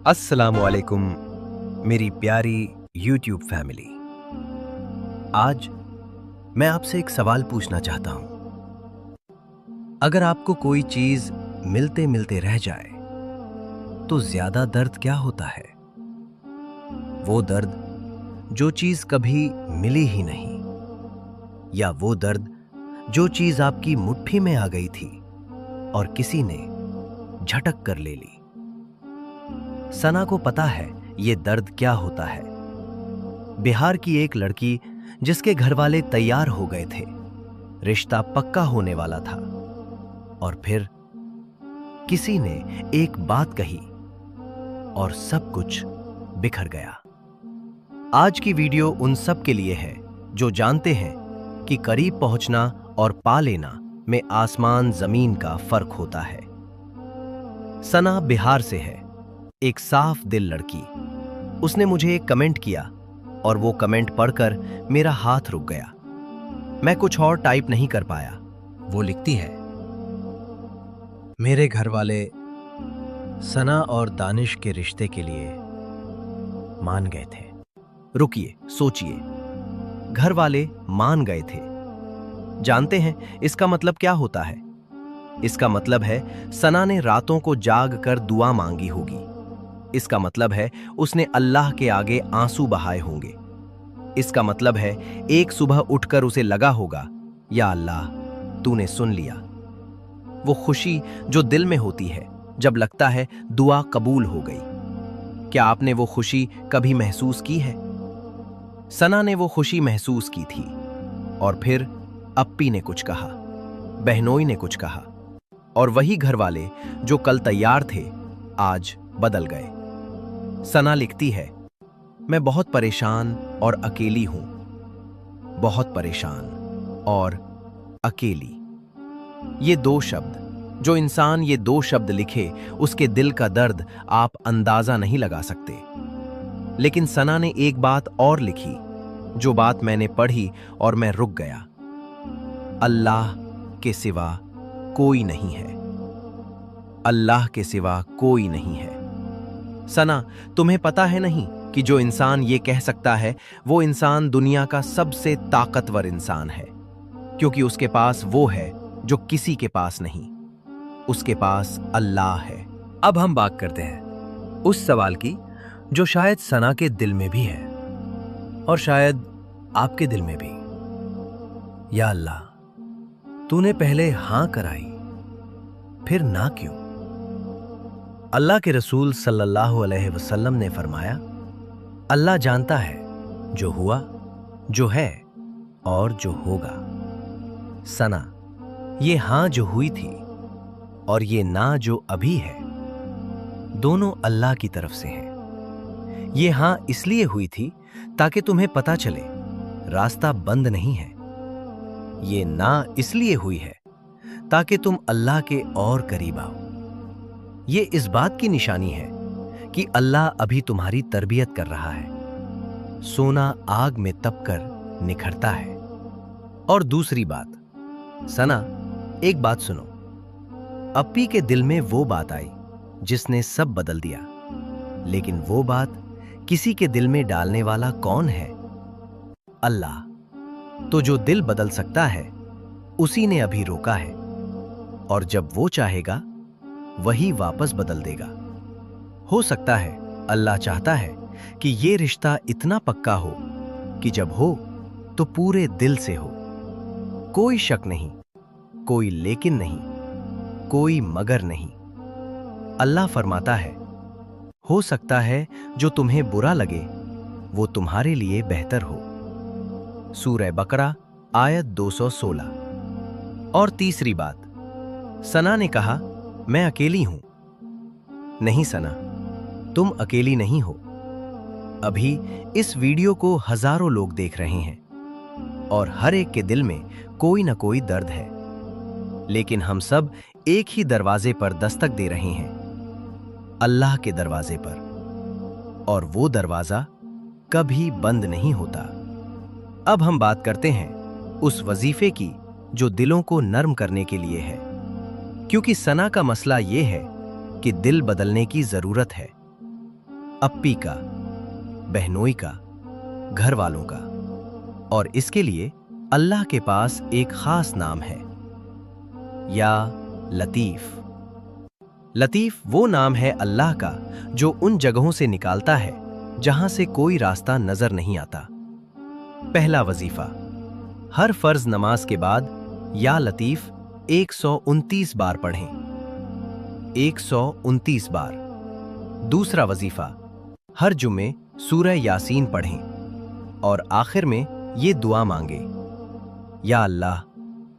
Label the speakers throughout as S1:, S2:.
S1: अस्सलामु अलैकुम मेरी प्यारी यूट्यूब फैमिली। आज मैं आपसे एक सवाल पूछना चाहता हूं। अगर आपको कोई चीज मिलते मिलते रह जाए तो ज्यादा दर्द क्या होता है? वो दर्द जो चीज कभी मिली ही नहीं, या वो दर्द जो चीज आपकी मुट्ठी में आ गई थी और किसी ने झटक कर ले ली? सना को पता है ये दर्द क्या होता है। बिहार की एक लड़की जिसके घर वाले तैयार हो गए थे, रिश्ता पक्का होने वाला था, और फिर किसी ने एक बात कही और सब कुछ बिखर गया। आज की वीडियो उन सब के लिए है जो जानते हैं कि करीब पहुंचना और पा लेना में आसमान जमीन का फर्क होता है। सना बिहार से है, एक साफ दिल लड़की। उसने मुझे एक कमेंट किया और वो कमेंट पढ़कर मेरा हाथ रुक गया। मैं कुछ और टाइप नहीं कर पाया। वो लिखती है, मेरे घर वाले सना और दानिश के रिश्ते के लिए मान गए थे। रुकिए, सोचिए, घर वाले मान गए थे। जानते हैं इसका मतलब क्या होता है? इसका मतलब है सना ने रातों को जाग कर दुआ मांगी होगी। इसका मतलब है उसने अल्लाह के आगे आंसू बहाए होंगे। इसका मतलब है एक सुबह उठकर उसे लगा होगा, या अल्लाह तूने सुन लिया। वो खुशी जो दिल में होती है जब लगता है दुआ कबूल हो गई। क्या आपने वो खुशी कभी महसूस की है? सना ने वो खुशी महसूस की थी, और फिर अप्पी ने कुछ कहा, बहनोई ने कुछ कहा, और वही घर वाले जो कल तैयार थे आज बदल गए। सना लिखती है, मैं बहुत परेशान और अकेली हूं। बहुत परेशान और अकेली, ये दो शब्द, जो इंसान ये दो शब्द लिखे उसके दिल का दर्द आप अंदाजा नहीं लगा सकते। लेकिन सना ने एक बात और लिखी, जो बात मैंने पढ़ी और मैं रुक गया। अल्लाह के सिवा कोई नहीं है। अल्लाह के सिवा कोई नहीं है। सना, तुम्हें पता है नहीं कि जो इंसान ये कह सकता है वो इंसान दुनिया का सबसे ताकतवर इंसान है, क्योंकि उसके पास वो है जो किसी के पास नहीं। उसके पास अल्लाह है। अब हम बात करते हैं उस सवाल की जो शायद सना के दिल में भी है, और शायद आपके दिल में भी। या अल्लाह, तूने पहले हां कराई, फिर ना क्यों? अल्लाह के रसूल सल्लल्लाहु अलैहि वसल्लम ने फरमाया, अल्लाह जानता है जो हुआ, जो है और जो होगा। सना, ये हां जो हुई थी और ये ना जो अभी है, दोनों अल्लाह की तरफ से हैं। ये हां इसलिए हुई थी ताकि तुम्हें पता चले रास्ता बंद नहीं है। ये ना इसलिए हुई है ताकि तुम अल्लाह के और करीब आओ। ये इस बात की निशानी है कि अल्लाह अभी तुम्हारी तरबियत कर रहा है। सोना आग में तपकर निखरता है। और दूसरी बात, सना, एक बात सुनो। अप्पी के दिल में वो बात आई जिसने सब बदल दिया, लेकिन वो बात किसी के दिल में डालने वाला कौन है? अल्लाह। तो जो दिल बदल सकता है उसी ने अभी रोका है, और जब वो चाहेगा वही वापस बदल देगा। हो सकता है अल्लाह चाहता है कि ये रिश्ता इतना पक्का हो कि जब हो तो पूरे दिल से हो। कोई शक नहीं, कोई लेकिन नहीं, कोई मगर नहीं। अल्लाह फरमाता है, हो सकता है जो तुम्हें बुरा लगे वो तुम्हारे लिए बेहतर हो। सूरह बकरा आयत 216। और तीसरी बात, सना ने कहा, मैं अकेली हूं। नहीं सना, तुम अकेली नहीं हो। अभी इस वीडियो को हजारों लोग देख रहे हैं, और हर एक के दिल में कोई ना कोई दर्द है। लेकिन हम सब एक ही दरवाजे पर दस्तक दे रहे हैं, अल्लाह के दरवाजे पर, और वो दरवाजा कभी बंद नहीं होता। अब हम बात करते हैं उस वजीफे की जो दिलों को नर्म करने के लिए है, क्योंकि सना का मसला यह है कि दिल बदलने की जरूरत है। अप्पी का, बहनोई का, घर वालों का। और इसके लिए अल्लाह के पास एक खास नाम है, या लतीफ। लतीफ वो नाम है अल्लाह का जो उन जगहों से निकालता है जहां से कोई रास्ता नजर नहीं आता। पहला वजीफा, हर फर्ज नमाज के बाद या लतीफ 129 बार पढ़ें, 129 बार। दूसरा वजीफा, हर जुमे सूरह यासीन पढ़ें और आखिर में ये दुआ मांगे, या अल्लाह,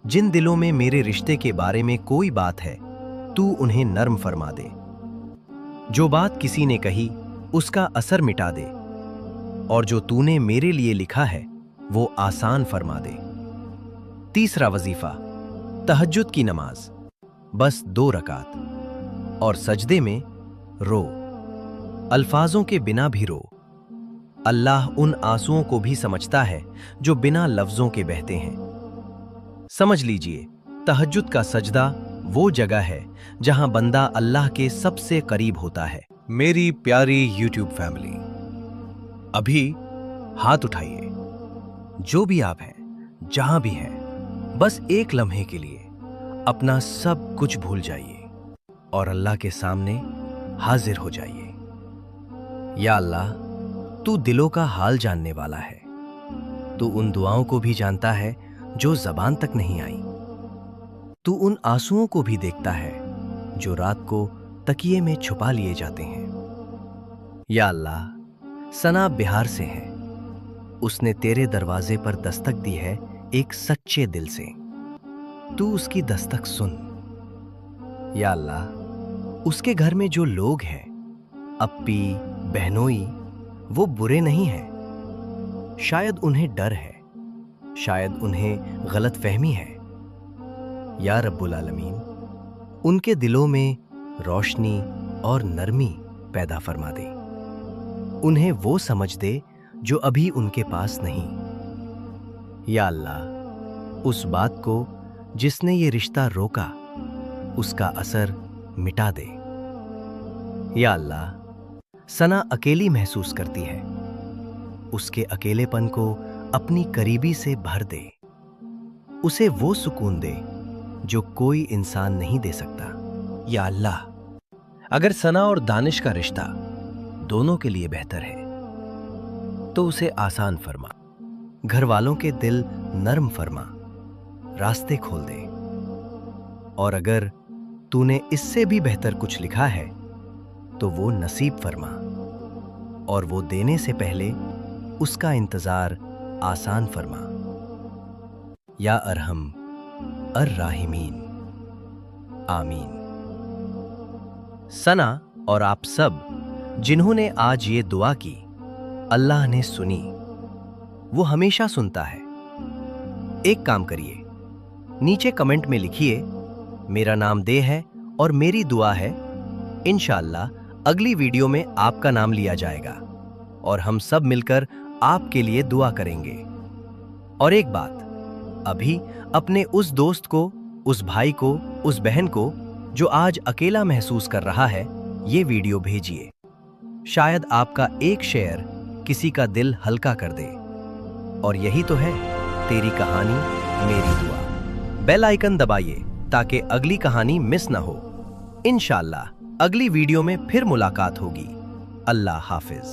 S1: जिन दिलों में मेरे रिश्ते के बारे में कोई बात है तू उन्हें नर्म फरमा दे। जो बात किसी ने कही उसका असर मिटा दे, और जो तूने मेरे लिए लिखा है वो आसान फरमा दे। तीसरा वजीफा, तहज्जुद की नमाज, बस 2 रकात, और सजदे में रो, अल्फाजों के बिना भी रो। अल्लाह उन आंसुओं को भी समझता है जो बिना लफ्जों के बहते हैं। समझ लीजिए, तहज्जुद का सजदा वो जगह है जहां बंदा अल्लाह के सबसे करीब होता है। मेरी प्यारी यूट्यूब फैमिली, अभी हाथ उठाइए, जो भी आप हैं, जहां भी हैं, बस एक लम्हे के लिए अपना सब कुछ भूल जाइए और अल्लाह के सामने हाजिर हो जाइए। या अल्लाह, तू दिलों का हाल जानने वाला है। तू उन दुआओं को भी जानता है जो जबान तक नहीं आई। तू उन आंसुओं को भी देखता है जो रात को तकिए में छुपा लिए जाते हैं। या अल्लाह, सना बिहार से है। उसने तेरे दरवाजे पर दस्तक दी है एक सच्चे दिल से। तू उसकी दस्तक सुन। या अल्लाह, उसके घर में जो लोग हैं, अप्पी, बहनोई, वो बुरे नहीं हैं। शायद उन्हें डर है, शायद उन्हें गलतफहमी है। या रब्बुल आलमीन, उनके दिलों में रोशनी और नरमी पैदा फरमा दे। उन्हें वो समझ दे जो अभी उनके पास नहीं। या अल्लाह, उस बात को जिसने ये रिश्ता रोका उसका असर मिटा दे। या अल्लाह, सना अकेली महसूस करती है। उसके अकेलेपन को अपनी करीबी से भर दे। उसे वो सुकून दे जो कोई इंसान नहीं दे सकता। या अल्लाह, अगर सना और दानिश का रिश्ता दोनों के लिए बेहतर है तो उसे आसान फरमा, घर वालों के दिल नर्म फरमा, रास्ते खोल दे। और अगर तूने इससे भी बेहतर कुछ लिखा है तो वो नसीब फरमा, और वो देने से पहले उसका इंतजार आसान फरमा। या अरहम अर्राहिमीन, आमीन। सना और आप सब जिन्होंने आज ये दुआ की, अल्लाह ने सुनी। वो हमेशा सुनता है। एक काम करिए, नीचे कमेंट में लिखिए, मेरा नाम दे है और मेरी दुआ है। इंशाअल्लाह अगली वीडियो में आपका नाम लिया जाएगा और हम सब मिलकर आपके लिए दुआ करेंगे। और एक बात, अभी अपने उस दोस्त को, उस भाई को, उस बहन को जो आज अकेला महसूस कर रहा है, ये वीडियो भेजिए। शायद आपका एक शेयर किसी का दिल हल्का कर दे। और यही तो है तेरी कहानी मेरी दुआ। बेल आइकन दबाइए ताकि अगली कहानी मिस ना हो। इंशाअल्लाह अगली वीडियो में फिर मुलाकात होगी। अल्लाह हाफिज।